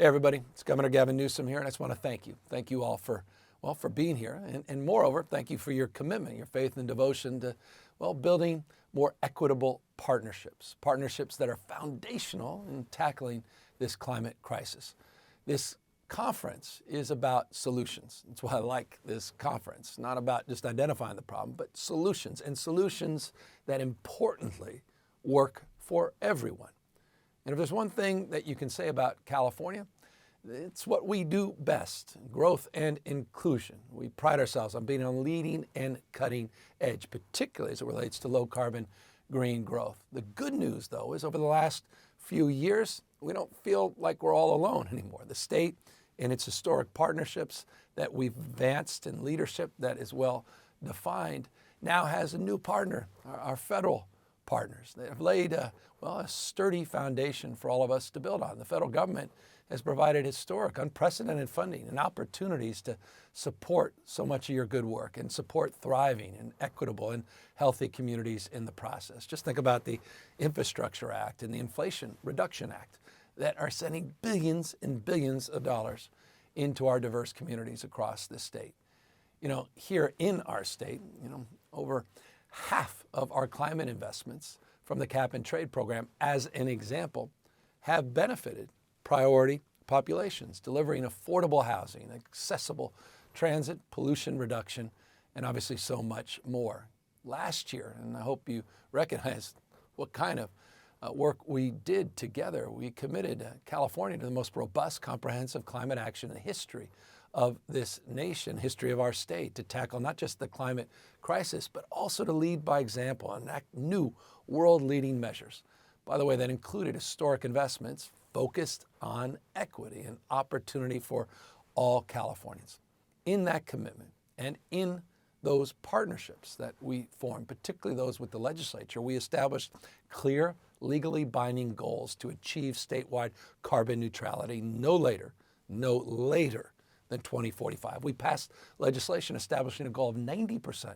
Hey everybody, it's Governor Gavin Newsom here, and I just want to thank you. Thank you all for being here, and moreover, thank you for your commitment, your faith and devotion to, building more equitable partnerships that are foundational in tackling this climate crisis. This conference is about solutions. That's why I like this conference. Not about just identifying the problem, but solutions, and solutions that importantly work for everyone. And if there's one thing that you can say about California, it's what we do best, growth and inclusion. We pride ourselves on being on the leading and cutting edge, particularly as it relates to low carbon green growth. The good news, though, is over the last few years, we don't feel like we're all alone anymore. The state and its historic partnerships that we've advanced in leadership that is well defined now has a new partner, our federal partners. They have laid a sturdy foundation for all of us to build on. The federal government has provided historic, unprecedented funding and opportunities to support so much of your good work and support thriving and equitable and healthy communities in the process. Just think about the Infrastructure Act and the Inflation Reduction Act that are sending billions and billions of dollars into our diverse communities across this state. Here in our state, over half of our climate investments from the Cap and Trade program, as an example, have benefited priority populations, delivering affordable housing, accessible transit, pollution reduction, and obviously so much more. Last year, and I hope you recognize what kind of work we did together, we committed California to the most robust, comprehensive climate action in the history of this nation, history of our state, to tackle not just the climate crisis, but also to lead by example and enact new world-leading measures. By the way, that included historic investments focused on equity and opportunity for all Californians. In that commitment and in those partnerships that we formed, particularly those with the legislature, we established clear, legally binding goals to achieve statewide carbon neutrality no later than 2045. We passed legislation establishing a goal of 90%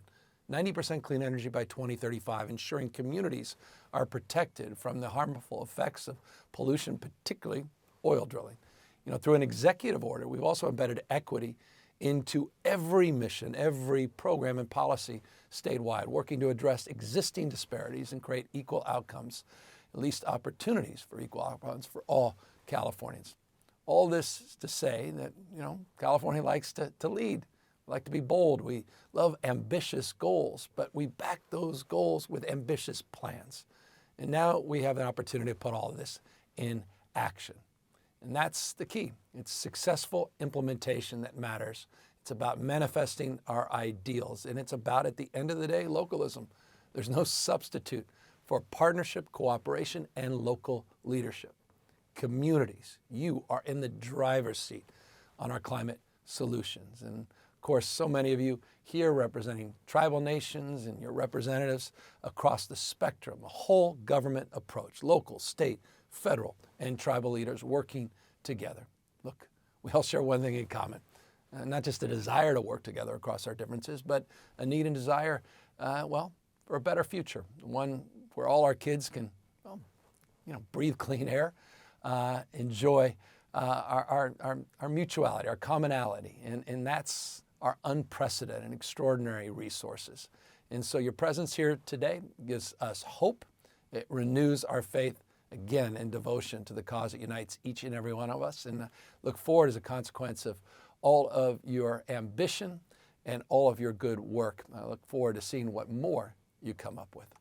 clean energy by 2035, ensuring communities are protected from the harmful effects of pollution, particularly oil drilling. Through an executive order, we've also embedded equity into every mission, every program and policy statewide, working to address existing disparities and create equal outcomes, at least opportunities for equal outcomes for all Californians. All this is to say that, California likes to lead. We like to be bold. We love ambitious goals, but we back those goals with ambitious plans. And now we have an opportunity to put all of this in action. And that's the key. It's successful implementation that matters. It's about manifesting our ideals. And it's about, at the end of the day, localism. There's no substitute for partnership, cooperation, and local leadership. Communities, you are in the driver's seat on our climate solutions. And of course, so many of you here representing tribal nations and your representatives across the spectrum, a whole government approach, local, state, federal, and tribal leaders working together. Look, we all share one thing in common, not just a desire to work together across our differences, but a need and desire, for a better future, one where all our kids can, breathe clean air, enjoy our mutuality, our commonality, and that's our unprecedented and extraordinary resources. And so your presence here today gives us hope. It renews our faith, again, in devotion to the cause that unites each and every one of us. And look forward, as a consequence of all of your ambition and all of your good work. I look forward to seeing what more you come up with.